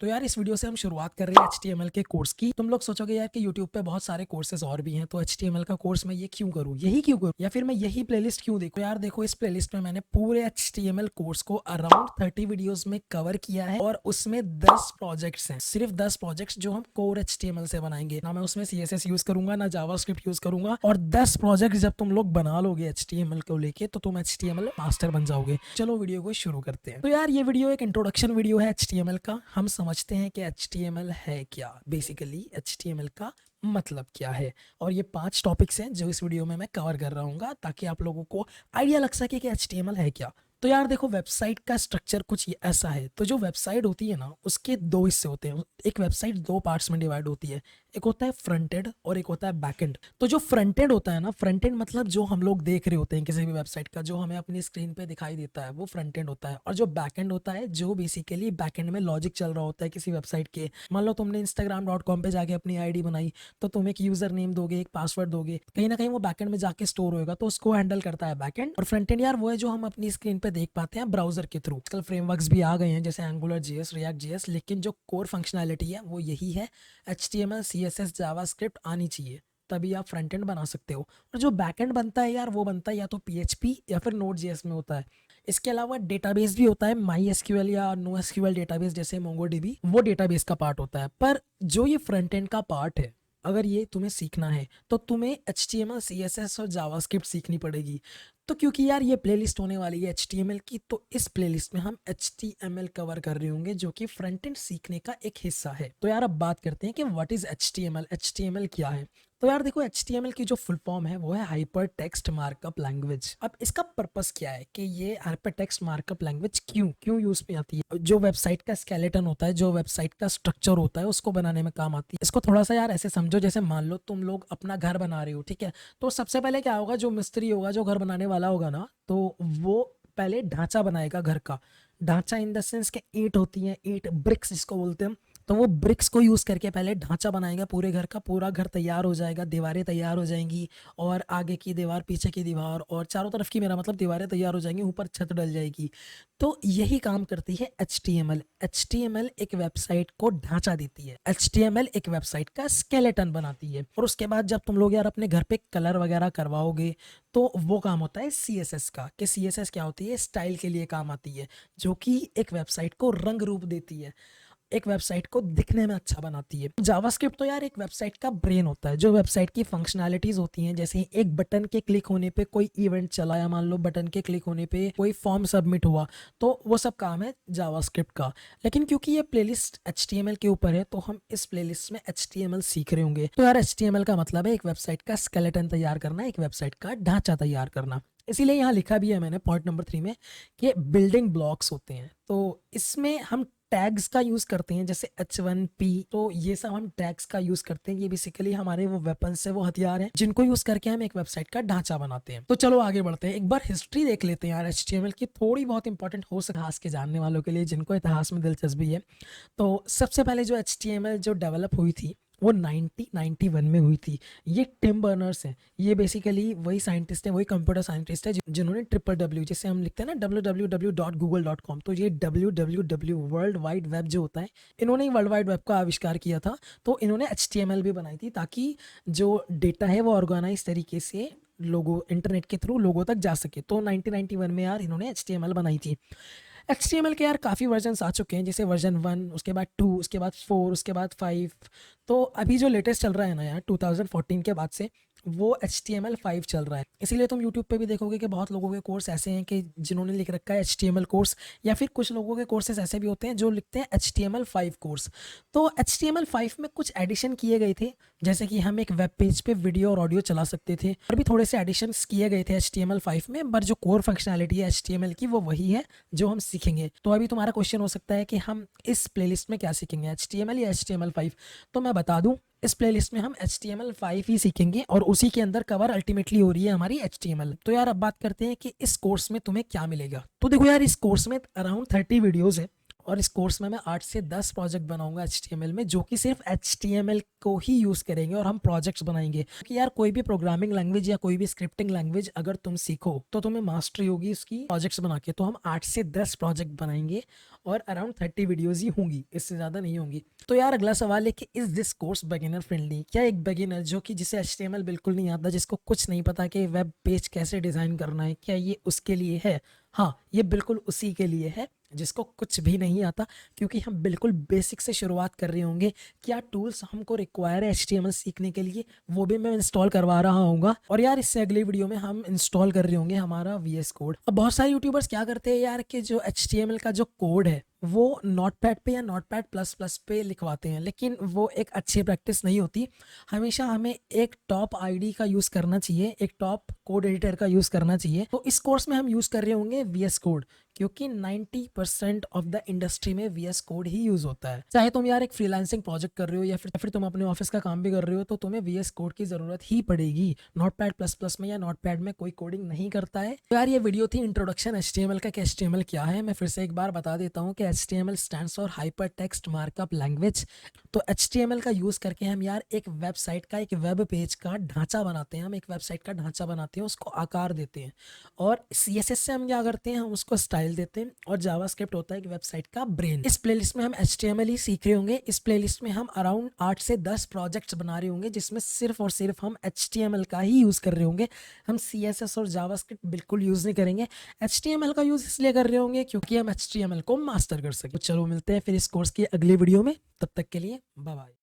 तो यार इस वीडियो से हम शुरुआत कर रहे हैं HTML के कोर्स की। तुम लोग सोचोगे यार कि YouTube पे बहुत सारे कोर्सेज और भी हैं, तो HTML का कोर्स मैं ये क्यों करूँ, यही क्यों करूँ, या फिर मैं यही प्लेलिस्ट क्यों देखूँ। यार देखो, इस प्लेलिस्ट में मैंने पूरे HTML कोर्स को अराउंड 30 वीडियोस में कवर किया है और उसमें 10 प्रोजेक्ट्स हैं, सिर्फ 10 प्रोजेक्ट्स जो हम कोर HTML से बनाएंगे। ना मैं उसमें CSS यूज करूंगा, ना जावास्क्रिप्ट यूज करूंगा। और 10 प्रोजेक्ट जब तुम लोग बना लोगे HTML को लेके तो तुम HTML मास्टर बन जाओगे। चलो वीडियो को शुरू करते हैं। तो यार ये वीडियो एक इंट्रोडक्शन वीडियो है HTML का। हम समझते हैं कि HTML है क्या, बेसिकली HTML का मतलब क्या है। और ये 5 टॉपिक्स हैं जो इस वीडियो में मैं कवर कर रहा हूँ ताकि आप लोगों को आइडिया लग सके कि HTML है क्या। तो यार देखो, वेबसाइट का स्ट्रक्चर कुछ ऐसा है। तो जो वेबसाइट होती है ना, उसके 2 हिस्से होते हैं। एक वेबसाइट 2 पार्ट्स में डिवाइड होती है। एक होता है फ्रंट एंड और एक होता है बैक एंड। तो जो फ्रंट एंड होता है ना, फ्रंट एंड मतलब जो हम लोग देख रहे होते हैं किसी भी वेबसाइट का, जो हमें अपनी स्क्रीन पे दिखाई देता है, वो फ्रंट एंड होता है। और जो बैक एंड होता है, जो बेसिकली बैक एंड में लॉजिक चल रहा होता है किसी वेबसाइट के। मान लो तुमने instagram.com पे जाके अपनी आईडी बनाई, तो तुम एक यूजर नेम दोगे, एक पासवर्ड दोगे, कहीं ना कहीं वो बैक एंड में जाके स्टोर होगा, तो उसको हैंडल करता है बैक एंड। और फ्रंट एंड यार वो है जो हम अपनी स्क्रीन पे देख पाते हैं ब्राउजर के थ्रू। आजकल फ्रेमवर्क्स भी आ गए हैं जैसे एंगुलर JS, रिएक्ट JS, लेकिन जो कोर फंक्शनैलिटी है वो यही है। HTML CSS जावास्क्रिप्ट आनी चाहिए, तभी आप फ्रंट एंड बना सकते हो। और जो बैक एंड बनता है यार, वो बनता है या तो PHP या फिर Node.js में होता है। इसके अलावा डेटाबेस भी होता है, MySQL या NoSQL डेटाबेस जैसे MongoDB, वो डेटाबेस का पार्ट होता है। पर जो ये फ्रंट एंड का पार्ट है, अगर ये तुम्हें सीखना है तो तुम्हें HTML CSS और जावास्क्रिप्ट सीखनी पड़ेगी। तो क्योंकि यार ये प्लेलिस्ट होने वाली है HTML की, तो इस प्लेलिस्ट में हम HTML कवर कर रहे होंगे, जो कि फ्रंट एंड सीखने का एक हिस्सा है। तो यार अब बात करते हैं कि व्हाट इज HTML क्या है। तो यार देखो, HTML की जो फुल फॉर्म है वो है हाइपर टेक्स्ट मार्कअप लैंग्वेज। अब इसका पर्पस क्या है कि ये हाइपर टेक्स्ट मार्कअप लैंग्वेज क्यों क्यों यूज में आती है। जो वेबसाइट का स्केलेटन होता है, जो वेबसाइट का स्ट्रक्चर होता है, उसको बनाने में काम आती है। इसको थोड़ा सा यार ऐसे समझो, जैसे मान लो तुम लोग अपना घर बना रहे हो, ठीक है। तो सबसे पहले क्या होगा, जो मिस्त्री होगा, जो घर बनाने वाला होगा ना, तो वो पहले ढांचा बनाएगा घर का। ढांचा इन द सेंस के ईंट होती है, ईंट ब्रिक्स जिसको बोलते हैं। तो वो ब्रिक्स को यूज करके पहले ढांचा बनाएगा पूरे घर का। पूरा घर तैयार हो जाएगा, दीवारें तैयार हो जाएंगी, और आगे की दीवार, पीछे की दीवार, और चारों तरफ की, मेरा मतलब दीवारें तैयार हो जाएंगी, ऊपर छत डल जाएगी। तो यही काम करती है HTML। HTML एक वेबसाइट को ढांचा देती है, HTML एक वेबसाइट का स्केलेटन बनाती है। और उसके बाद जब तुम लोग यार अपने घर पे कलर वगैरह करवाओगे, तो वो काम होता है CSS का। कि CSS क्या होती है, स्टाइल के लिए काम आती है, जो कि एक वेबसाइट को रंग रूप देती है, एक वेबसाइट को दिखने में अच्छा बनाती है। जावास्क्रिप्ट तो यार एक वेबसाइट का ब्रेन होता है। जो वेबसाइट की फंक्शनैलिटीज होती हैं, जैसे एक बटन के क्लिक होने पे कोई इवेंट चला, या मान लो बटन के क्लिक होने पे कोई फॉर्म सबमिट हुआ, तो वो सब काम है जावास्क्रिप्ट का। लेकिन क्योंकि ये प्लेलिस्ट HTML के ऊपर है, तो हम इस प्लेलिस्ट में HTML सीख रहे होंगे। तो यार HTML का मतलब है एक वेबसाइट का स्केलेटन तैयार करना, एक वेबसाइट का ढांचा तैयार करना। इसीलिए यहाँ लिखा भी है मैंने पॉइंट नंबर 3 में कि बिल्डिंग ब्लॉक्स होते हैं। तो इसमें हम टैग्स का यूज करते हैं, जैसे H1P। तो ये सब हम टैग्स का यूज करते हैं। ये बेसिकली हमारे वो वेपन्स है, वो हथियार हैं, जिनको यूज करके हम एक वेबसाइट का ढांचा बनाते हैं। तो चलो आगे बढ़ते हैं, एक बार हिस्ट्री देख लेते हैं यार HTML की। थोड़ी बहुत इंपॉर्टेंट हो सकती है इतिहास के जानने वालों के लिए, जिनको इतिहास में दिलचस्पी है। तो सबसे पहले जो HTML जो डेवलप हुई थी, वो 1991 में हुई थी। ये टिम बर्नर्स हैं। ये बेसिकली वही साइंटिस्ट हैं, वही कंप्यूटर साइंटिस्ट है जिन्होंने WWW, जैसे हम लिखते हैं ना www.google.com, तो ये WWW वर्ल्ड वाइड वेब जो होता है, इन्होंने ही वर्ल्ड वाइड वेब का आविष्कार किया था। तो इन्होंने HTML भी बनाई थी, ताकि जो डेटा है वो ऑर्गेनाइज तरीके से लोगों, इंटरनेट के थ्रू लोगों तक जा सके। तो 1991 में यार इन्होंने HTML बनाई थी। HTML के यार काफ़ी वर्जन्स आ चुके हैं, जैसे वर्जन 1, उसके बाद 2, उसके बाद 4, उसके बाद 5। तो अभी जो लेटेस्ट चल रहा है ना यार, 2014 के बाद से वो HTML5 चल रहा है। इसीलिए तुम YouTube पे भी देखोगे कि बहुत लोगों के कोर्स ऐसे हैं कि जिन्होंने लिख रखा है HTML कोर्स, या फिर कुछ लोगों के कोर्सेज ऐसे भी होते हैं जो लिखते हैं HTML5 कोर्स। तो HTML5 में कुछ एडिशन किए गए थे, जैसे कि हम एक वेब पेज पे वीडियो और ऑडियो चला सकते थे, और भी थोड़े से एडिशंस किए गए थे HTML5 में। पर जो कोर फंक्शनैलिटी है HTML की, वो वही है जो हम सीखेंगे। तो अभी तुम्हारा क्वेश्चन हो सकता है कि हम इस प्लेलिस्ट में क्या सीखेंगे, HTML या HTML5। तो मैं बता दूं, इस प्लेलिस्ट में हम HTML5 ही सीखेंगे, और उसी के अंदर कवर अल्टीमेटली हो रही है हमारी HTML। तो यार अब बात करते हैं कि इस कोर्स में तुम्हें क्या मिलेगा। तो देखो यार, इस कोर्स में अराउंड 30 वीडियोस है, और इस कोर्स में मैं 8 से 10 प्रोजेक्ट बनाऊंगा HTML में, जो कि सिर्फ HTML को ही यूज़ करेंगे और हम प्रोजेक्ट्स बनाएंगे। क्योंकि यार कोई भी प्रोग्रामिंग लैंग्वेज या कोई भी स्क्रिप्टिंग लैंग्वेज अगर तुम सीखो तो तुम्हें मास्टरी होगी उसकी प्रोजेक्ट्स बना के। तो हम 8 से 10 प्रोजेक्ट बनाएंगे और अराउंड 30 वीडियोज़ ही होंगी, इससे ज़्यादा नहीं होंगी। तो यार अगला सवाल है कि is this course beginner friendly? क्या एक बिगिनर जो कि जिसे HTML बिल्कुल नहीं आता, जिसको कुछ नहीं पता कि वेब पेज कैसे डिज़ाइन करना है, क्या ये उसके लिए है? हाँ, ये बिल्कुल उसी के लिए है जिसको कुछ भी नहीं आता, क्योंकि हम बिल्कुल बेसिक से शुरुआत कर रहे होंगे। क्या टूल्स हमको रिक्वायर है HTML सीखने के लिए, वो भी मैं इंस्टॉल करवा रहा हूँगा। और यार इससे अगली वीडियो में हम इंस्टॉल कर रहे होंगे हमारा VS कोड। अब बहुत सारे यूट्यूबर्स क्या करते हैं यार कि जो HTML का जो कोड है वो नोटपैड पे या नोटपैड प्लस प्लस पे लिखवाते हैं, लेकिन वो एक अच्छी प्रैक्टिस नहीं होती। हमेशा हमें एक टॉप आईडी का यूज़ करना चाहिए, एक टॉप कोड एडिटर का यूज़ करना चाहिए। तो इस कोर्स में हम यूज़ कर रहे होंगे VS कोड, क्योंकि 90% ऑफ द इंडस्ट्री में VS कोड ही यूज़ होता है। चाहे तुम यार एक फ्रीलांसिंग प्रोजेक्ट कर रहे हो या फिर तुम अपने ऑफिस का काम भी कर रहे हो, तो तुम्हें VS कोड की ज़रूरत ही पड़ेगी। नोटपैड प्लस प्लस में या नोटपैड में कोई कोडिंग नहीं करता है। तो यार ये वीडियो थी इंट्रोडक्शन HTML का कि HTML क्या है। मैं फिर से एक बार बता देता हूँ कि HTML stands for hyper text markup language. तो HTML का यूज़ करके हम यार एक वेबसाइट का, एक वेब पेज का ढांचा बनाते हैं। हम एक वेबसाइट का ढांचा बनाते हैं, उसको आकार देते हैं, और CSS से हम क्या करते हैं, हम उसको स्टाइल देते हैं, और जावास्क्रिप्ट होता है एक वेबसाइट का ब्रेन। इस प्लेलिस्ट में हम HTML ही सीख रहे होंगे। इस प्लेलिस्ट में हम अराउंड 8 से 10 प्रोजेक्ट्स बना रहे होंगे, जिसमें सिर्फ और सिर्फ हम HTML का ही यूज़ कर रहे होंगे। हम CSS और जावास्क्रिप्ट बिल्कुल यूज़ नहीं करेंगे। HTML का यूज़ इसलिए कर रहे होंगे क्योंकि हम HTML को मास्टर कर सकें। तो चलो मिलते हैं फिर इस कोर्स की अगली वीडियो में, तब तक के लिए बाय बाय।